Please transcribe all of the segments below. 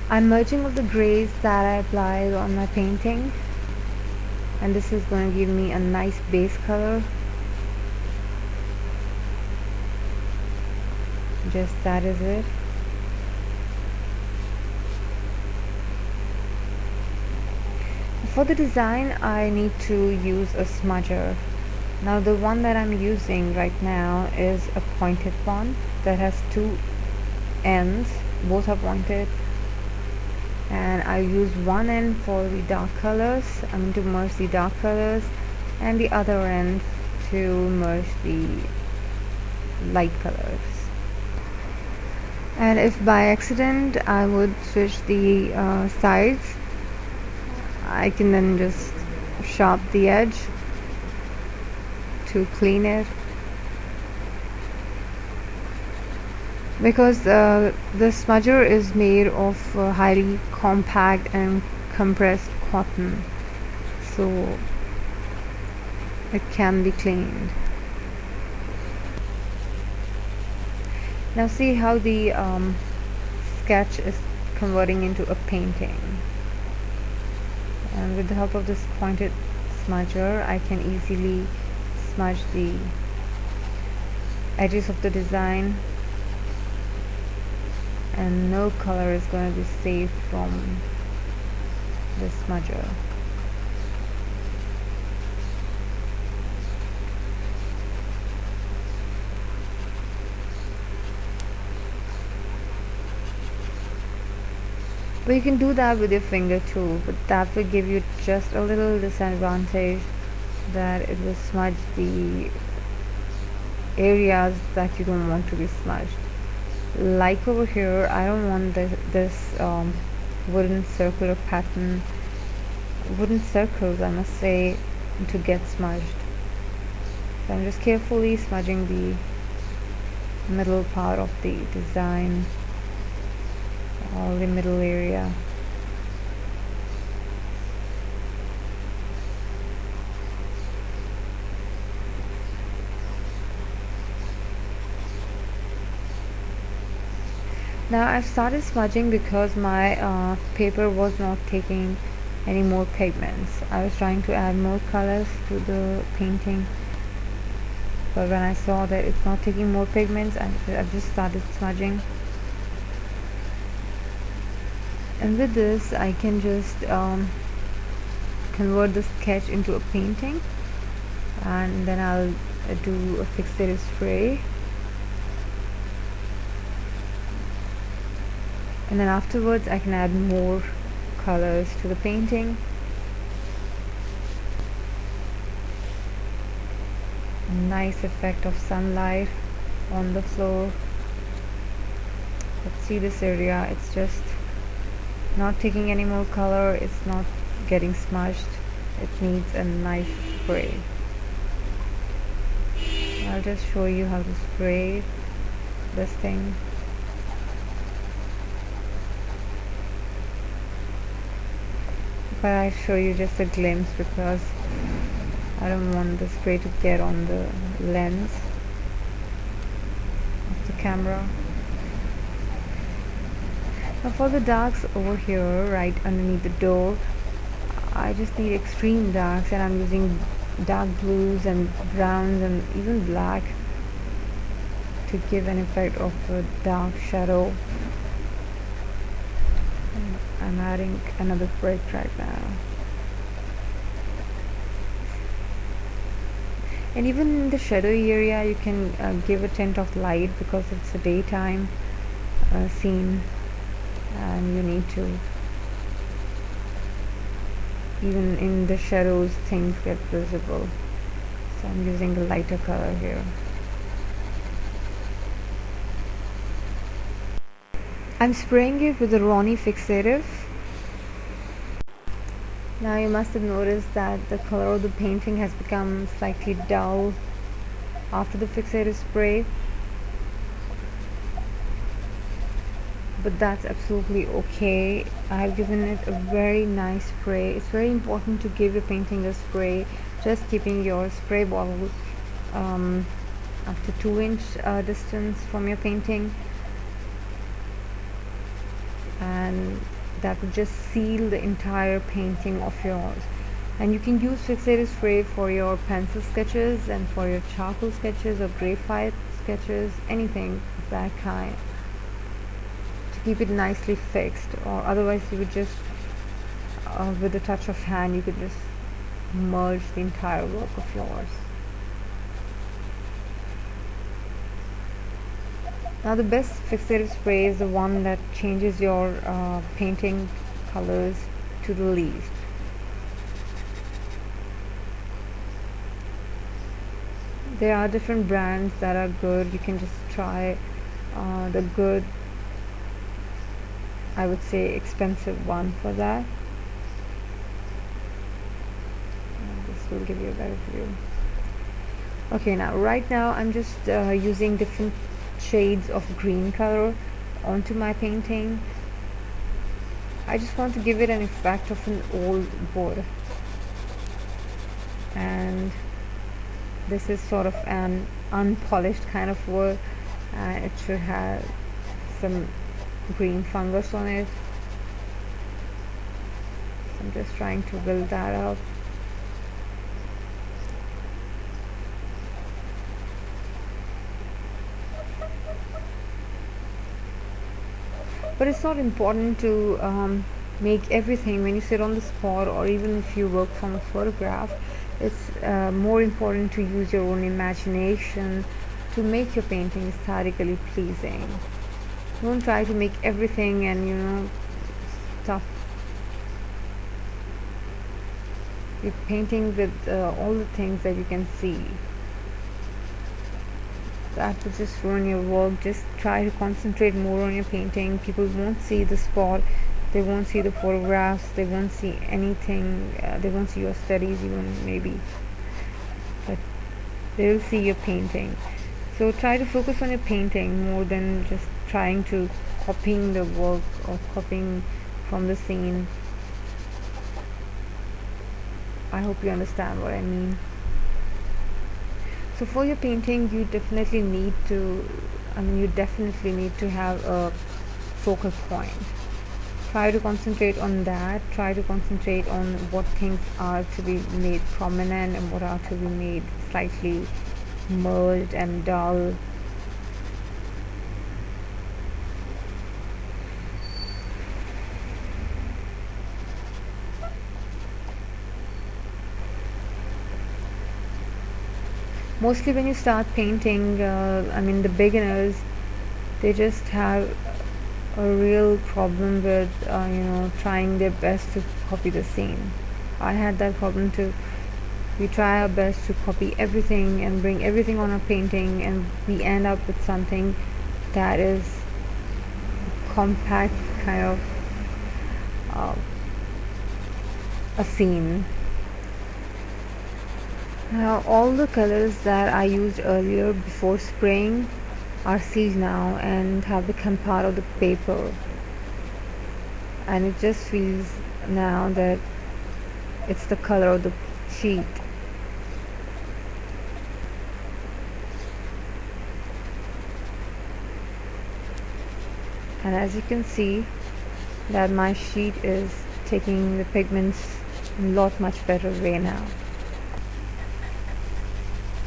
I'm merging with the grays that I applied on my painting, and this is going to give me a nice base color. Just that is it. For the design I need to use a smudger. Now the one that I'm using right now is a pointed one that has two ends, both are pointed, and I use one end for the dark colors, to merge the dark colors, and the other end to merge the light colors. And if by accident I would switch the sides, I can then just sharp the edge to clean it, because the smudger is made of highly compact and compressed cotton, so it can be cleaned. Now see how the sketch is converting into a painting, and with the help of this pointed smudger I can easily smudge the edges of the design, and no color is going to be saved from the smudger. But you can do that with your finger too, but that will give you just a little disadvantage, that it will smudge the areas that you don't want to be smudged. Like over here, I don't want this wooden circular pattern, wooden circles I must say, to get smudged. So I'm just carefully smudging the middle part of the design, all the middle area. Now I've started smudging because my paper was not taking any more pigments. I was trying to add more colors to the painting, but when I saw that it's not taking more pigments, I've just started smudging. And with this I can just convert the sketch into a painting, and then I'll do a fixative spray, and then afterwards I can add more colors to the painting. A nice effect of sunlight on the floor. Let's see this area, it's just not taking any more color, it's not getting smudged, it needs a nice spray. I'll just show you how to spray this thing. But I'll show you just a glimpse because I don't want the spray to get on the lens of the camera. Now for the darks over here, right underneath the door, I just need extreme darks, and I'm using dark blues and browns and even black to give an effect of a dark shadow. I'm adding another brick right now. And even in the shadowy area you can give a tint of light, because it's a daytime scene and you need to, even in the shadows things get visible, so I'm using a lighter color here. I'm spraying it with the Ronnie fixative. Now you must have noticed that the color of the painting has become slightly dull after the fixative spray, but that's absolutely okay. I've given it a very nice spray. It's very important to give your painting a spray, just keeping your spray bottle up to 2-inch distance from your painting, and that would just seal the entire painting of yours. And you can use fixative spray for your pencil sketches and for your charcoal sketches or graphite sketches, anything of that kind, to keep it nicely fixed. Or otherwise you would just with a touch of hand you could just merge the entire work of yours. Now the best fixative spray is the one that changes your painting colors to the least. There are different brands that are good. You can just try the good, I would say expensive one for that. This will give you a better view. Okay, now right now I'm just using different shades of green color onto my painting. I just want to give it an effect of an old wood, and this is sort of an unpolished kind of wood, and it should have some green fungus on it. So I'm just trying to build that up. But it's not important to make everything when you sit on the spot, or even if you work from a photograph. It's more important to use your own imagination to make your painting aesthetically pleasing. Don't try to make everything and stuff. You're painting with all the things that you can see. That would just ruin your work. Just try to concentrate more on your painting. People won't see the spot, they won't see the photographs, they won't see anything, they won't see your studies even maybe, but they will see your painting. So try to focus on your painting more than just trying to copying the work or copying from the scene. I hope you understand what I mean. So for your painting you definitely need to have a focal point. Try to concentrate on that. Try to concentrate on what things are to be made prominent and what are to be made slightly merged and dull. Mostly when you start painting, the beginners, they just have a real problem with trying their best to copy the scene. I had that problem too. We try our best to copy everything and bring everything on our painting, and we end up with something that is compact, kind of a scene. Now all the colors that I used earlier before spraying are sealed now and have become part of the paper, and it just feels now that it's the color of the sheet. And as you can see that my sheet is taking the pigments in a lot much better way now.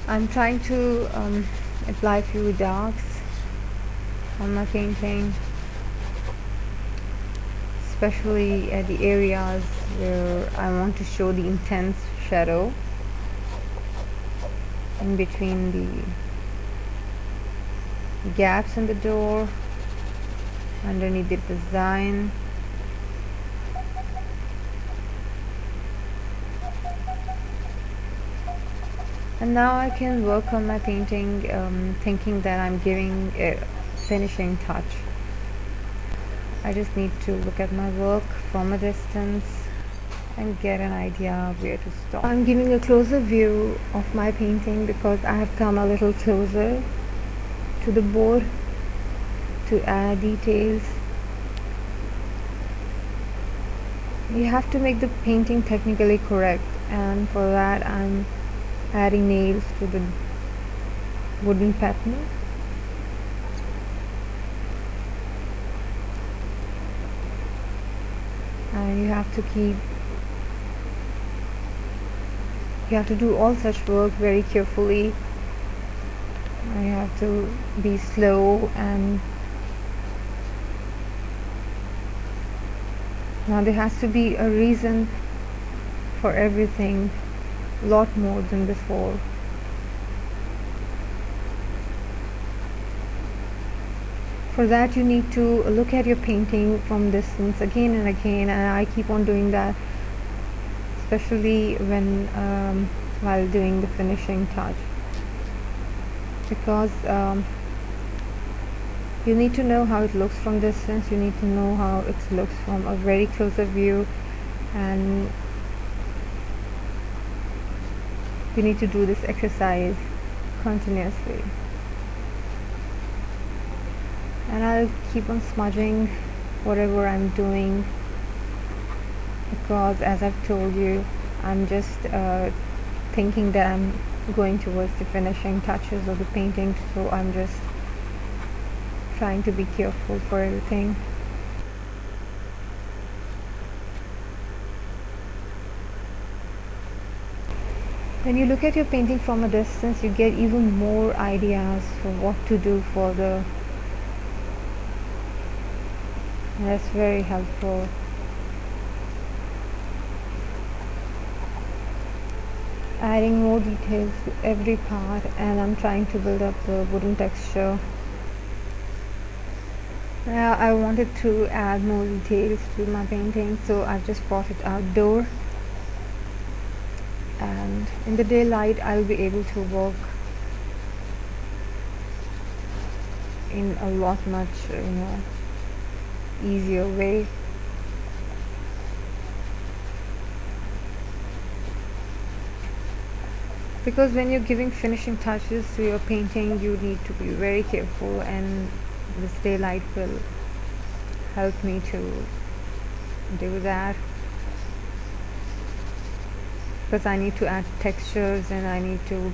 I'm trying to apply a few darks on my painting, especially at the areas where I want to show the intense shadow in between the gaps in the door, underneath the design. And now I can work on my painting thinking that I'm giving a finishing touch. I just need to look at my work from a distance and get an idea where to stop. I'm giving a closer view of my painting because I have come a little closer to the board to add details. You have to make the painting technically correct, and for that I'm adding nails to the wooden pattern. and you have to do all such work very carefully. You have to be slow, and now there has to be a reason for everything, a lot more than before. For that you need to look at your painting from distance again and again, and I keep on doing that, especially when while doing the finishing touch, because you need to know how it looks from distance, you need to know how it looks from a very closer view, and you need to do this exercise continuously. And I'll keep on smudging whatever I'm doing, because as I've told you, I'm just thinking that I'm going towards the finishing touches of the painting, so I'm just trying to be careful for everything. When you look at your painting from a distance, you get even more ideas for what to do further. That's very helpful. Adding more details to every part, and I'm trying to build up the wooden texture. Now I wanted to add more details to my painting, so I've just brought it outdoor, and in the daylight I'll be able to work in a lot much easier way. Because when you're giving finishing touches to your painting, you need to be very careful, and this daylight will help me to do that, because I need to add textures and I need to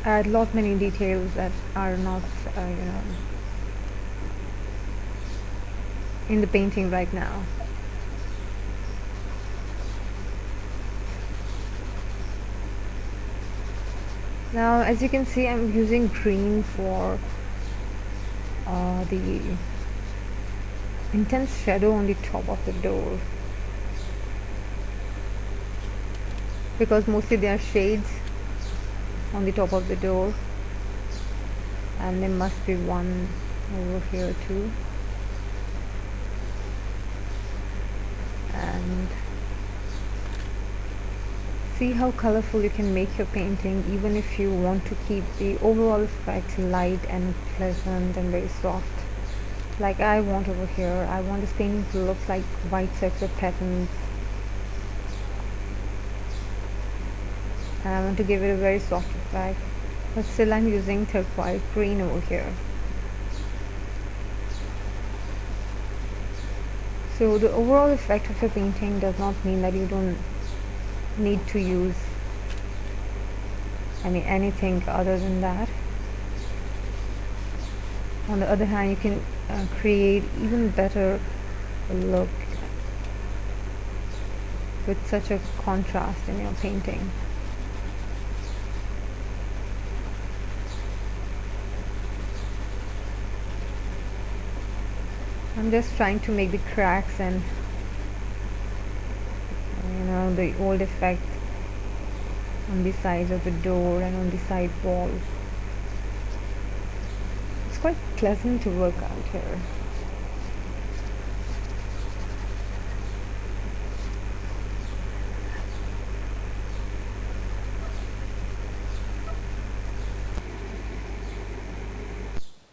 add lot many details that are not in the painting right now. Now as you can see, I'm using green for the intense shadow on the top of the door, because mostly there are shades on the top of the door, and there must be one over here too. And see how colorful you can make your painting, even if you want to keep the overall effect light and pleasant and very soft, like I want over here. I want this painting to look like white circular patterns, and I want to give it a very soft effect, but still I'm using turquoise green over here. So the overall effect of your painting does not mean that you don't need to use anything other than that. On the other hand, you can create even better look with such a contrast in your painting. I'm just trying to make the cracks and the old effect on the sides of the door and on the side wall. It's quite pleasant to work out here.